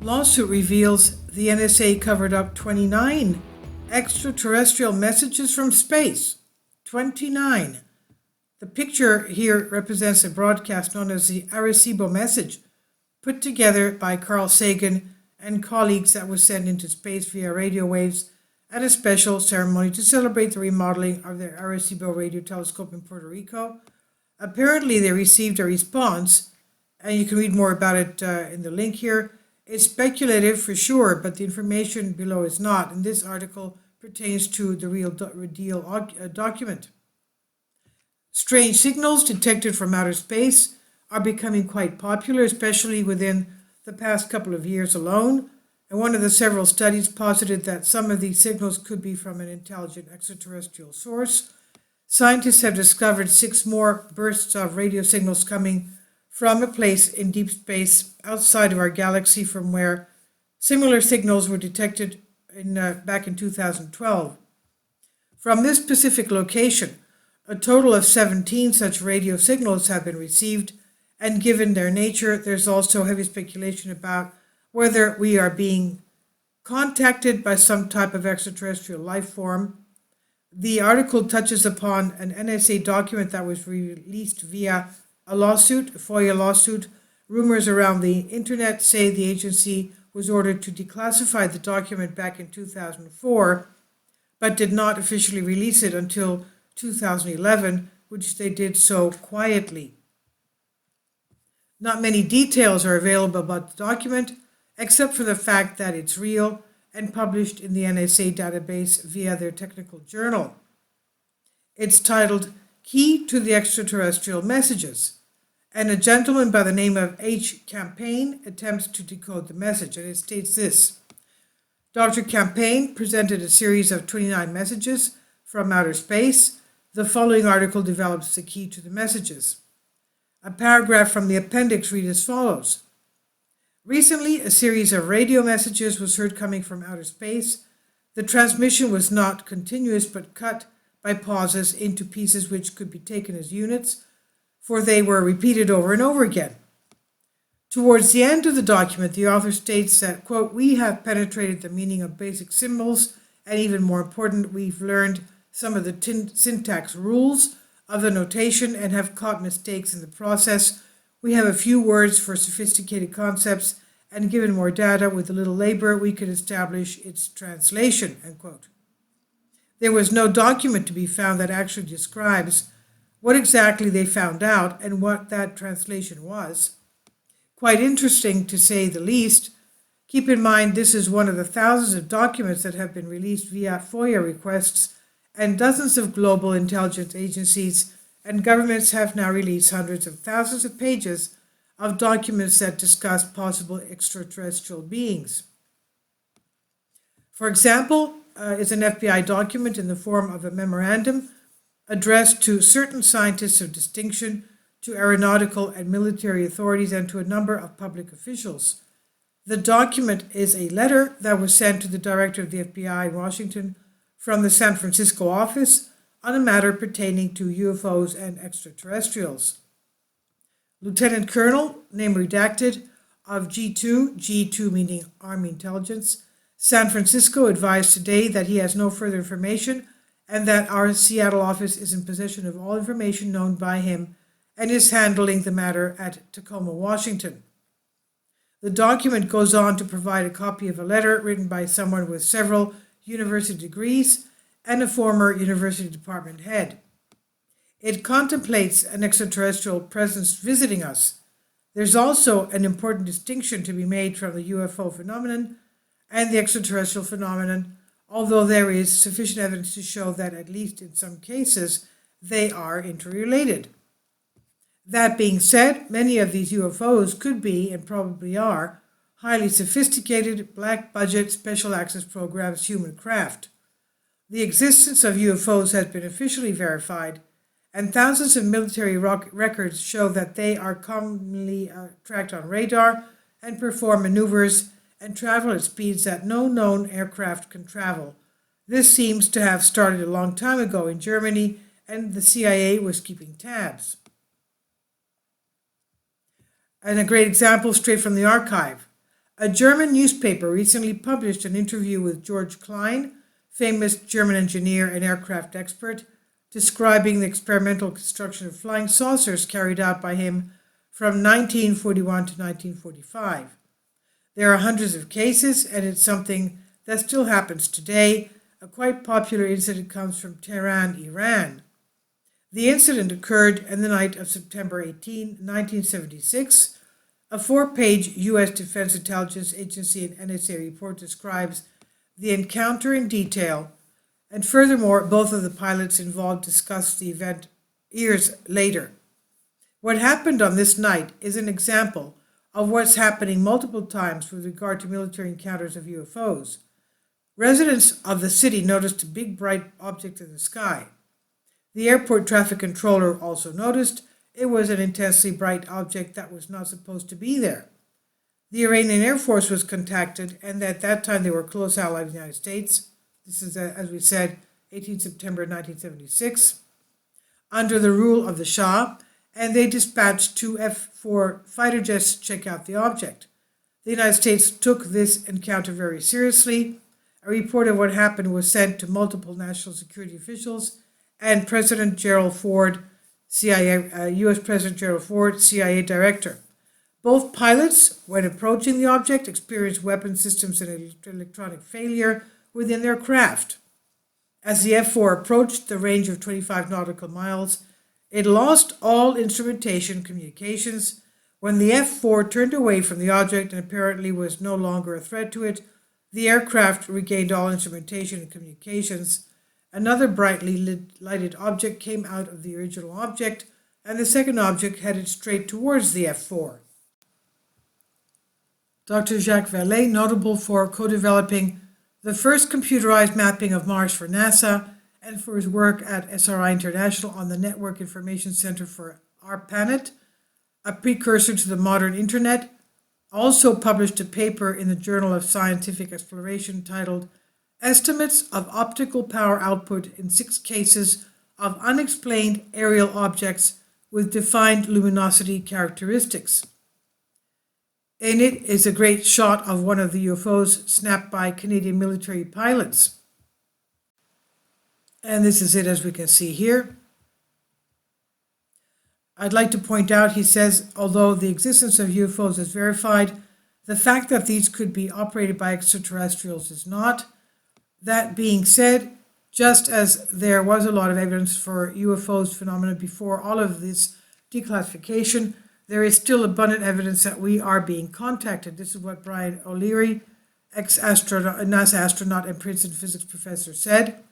Lawsuit reveals the NSA covered up 29 extraterrestrial messages from space. 29. The picture here represents a broadcast known as the Arecibo message, put together by Carl Sagan and colleagues that was sent into space via radio waves at a special ceremony to celebrate the remodeling of their Arecibo radio telescope in Puerto Rico. Apparently, they received a response, and you can read more about it in the link here. It's speculative for sure, but the information below is not, and this article pertains to the real deal document. Strange signals detected from outer space are becoming quite popular, especially within the past couple of years alone, and one of the several studies posited that some of these signals could be from an intelligent extraterrestrial source. Scientists have discovered 6 more bursts of radio signals coming from a place in deep space outside of our galaxy from where similar signals were detected back in 2012. From this specific location, a total of 17 such radio signals have been received, and given their nature, there's also heavy speculation about whether we are being contacted by some type of extraterrestrial life form. The article touches upon an NSA document that was released via a lawsuit, a FOIA lawsuit. Rumors around the internet say the agency was ordered to declassify the document back in 2004, but did not officially release it until 2011, which they did so quietly. Not many details are available about the document, except for the fact that it's real and published in the NSA database via their technical journal. It's titled Key to the Extraterrestrial Messages, and a gentleman by the name of H. Campaign attempts to decode the message, and it states this. Dr. Campaign presented a series of 29 messages from outer space. The following article develops the key to the messages. A paragraph from the appendix reads as follows. Recently, a series of radio messages was heard coming from outer space. The transmission was not continuous but cut by pauses into pieces which could be taken as units, for they were repeated over and over again. Towards the end of the document, the author states that, quote, we have penetrated the meaning of basic symbols, and even more important, we've learned some of the syntax rules of the notation and have caught mistakes in the process. We have a few words for sophisticated concepts, and given more data with a little labor, we could establish its translation, end quote. There was no document to be found that actually describes what exactly they found out and what that translation was. Quite interesting to say the least. Keep in mind this is one of the thousands of documents that have been released via FOIA requests, and dozens of global intelligence agencies and governments have now released hundreds of thousands of pages of documents that discuss possible extraterrestrial beings. For example, is an FBI document in the form of a memorandum addressed to certain scientists of distinction, to aeronautical and military authorities, and to a number of public officials. The document is a letter that was sent to the director of the FBI in Washington from the San Francisco office on a matter pertaining to UFOs and extraterrestrials. Lieutenant Colonel, name redacted, of G2 meaning Army Intelligence, San Francisco advised today that he has no further information and that our Seattle office is in possession of all information known by him and is handling the matter at Tacoma, Washington. The document goes on to provide a copy of a letter written by someone with several university degrees and a former university department head. It contemplates an extraterrestrial presence visiting us. There's also an important distinction to be made from the UFO phenomenon and the extraterrestrial phenomenon, although there is sufficient evidence to show that, at least in some cases, they are interrelated. That being said, many of these UFOs could be, and probably are, highly sophisticated, black budget, special access programs, human craft. The existence of UFOs has been officially verified, and thousands of military records show that they are commonly tracked on radar and perform maneuvers and travel at speeds that no known aircraft can travel. This seems to have started a long time ago in Germany, and the CIA was keeping tabs. And a great example straight from the archive. A German newspaper recently published an interview with George Klein, famous German engineer and aircraft expert, describing the experimental construction of flying saucers carried out by him from 1941 to 1945. There are hundreds of cases, and it's something that still happens today. A quite popular incident comes from Tehran, Iran. The incident occurred on the night of September 18, 1976. A 4-page U.S. Defense Intelligence Agency and NSA report describes the encounter in detail, and furthermore, both of the pilots involved discussed the event years later. What happened on this night is an example of what's happening multiple times with regard to military encounters of UFOs. Residents of the city noticed a big bright object in the sky. The airport traffic controller also noticed it was an intensely bright object that was not supposed to be there. The Iranian Air Force was contacted, and at that time they were close allies of the United States. This is, as we said, 18 September 1976, under the rule of the Shah, and they dispatched 2 F-4 fighter jets to check out the object. The United States took this encounter very seriously. A report of what happened was sent to multiple national security officials and President Gerald Ford, U.S. President Gerald Ford, CIA Director. Both pilots, when approaching the object, experienced weapon systems and electronic failure within their craft. As the F-4 approached the range of 25 nautical miles, it lost all instrumentation communications. When the F-4 turned away from the object and apparently was no longer a threat to it, the aircraft regained all instrumentation and communications. Another brightly lighted object came out of the original object, and the second object headed straight towards the F-4. Dr. Jacques Vallée, notable for co-developing the first computerized mapping of Mars for NASA and for his work at SRI International on the Network Information Center for ARPANET, a precursor to the modern Internet, also published a paper in the Journal of Scientific Exploration titled Estimates of Optical Power Output in 6 Cases of Unexplained Aerial Objects with Defined Luminosity Characteristics. In it is a great shot of one of the UFOs snapped by Canadian military pilots. And this is it, as we can see here. I'd like to point out, he says, although the existence of UFOs is verified, the fact that these could be operated by extraterrestrials is not. That being said, just as there was a lot of evidence for UFOs phenomena before all of this declassification, there is still abundant evidence that we are being contacted. This is what Brian O'Leary, NASA astronaut and Princeton physics professor, said.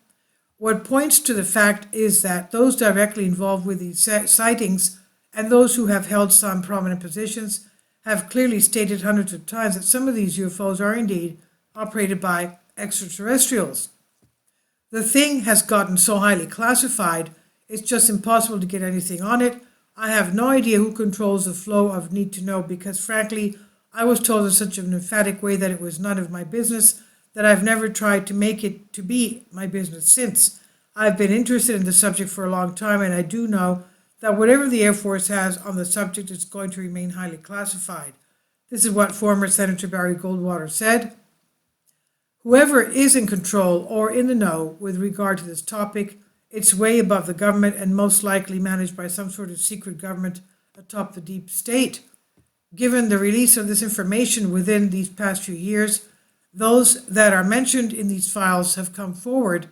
What points to the fact is that those directly involved with these sightings and those who have held some prominent positions have clearly stated hundreds of times that some of these UFOs are indeed operated by extraterrestrials. The thing has gotten so highly classified, it's just impossible to get anything on it. I have no idea who controls the flow of need to know because, frankly, I was told in such an emphatic way that it was none of my business that I've never tried to make it to be my business since. I've been interested in the subject for a long time, and I do know that whatever the Air Force has on the subject is going to remain highly classified. This is what former Senator Barry Goldwater said. Whoever is in control or in the know with regard to this topic, it's way above the government and most likely managed by some sort of secret government atop the deep state. Given the release of this information within these past few years, those that are mentioned in these files have come forward.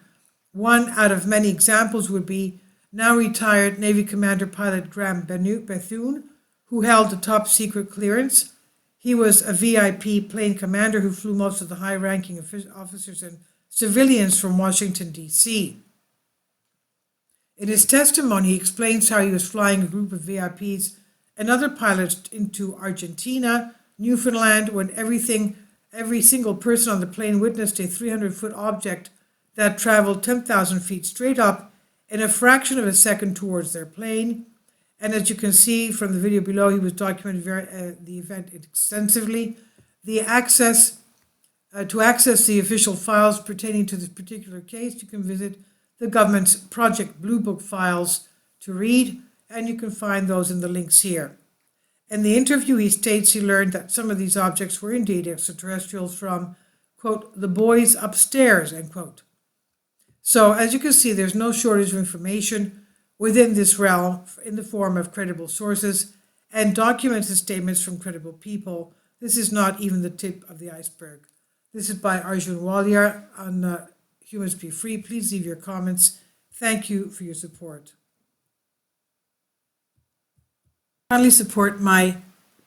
One out of many examples would be now retired Navy Commander Pilot Graham Bethune, who held the top secret clearance. He was a VIP plane commander who flew most of the high-ranking officers and civilians from Washington, D.C. In his testimony, he explains how he was flying a group of VIPs and other pilots into Argentina, Newfoundland, when every single person on the plane witnessed a 300-foot object that traveled 10,000 feet straight up in a fraction of a second towards their plane. And as you can see from the video below, he was documenting the event extensively. To access the official files pertaining to this particular case, you can visit the government's Project Blue Book files to read, and you can find those in the links here. In the interview, he states he learned that some of these objects were indeed extraterrestrials from, quote, the boys upstairs, end quote. So, as you can see, there's no shortage of information within this realm in the form of credible sources and documented statements from credible people. This is not even the tip of the iceberg. This is by Arjun Walia on Humans Be Free. Please leave your comments. Thank you for your support. Kindly support my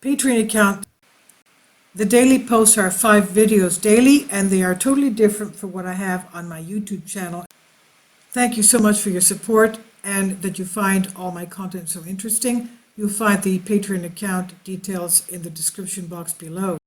Patreon account. The daily posts are 5 videos daily, and they are totally different from what I have on my YouTube channel. Thank you so much for your support and that you find all my content so interesting. You'll find the Patreon account details in the description box below.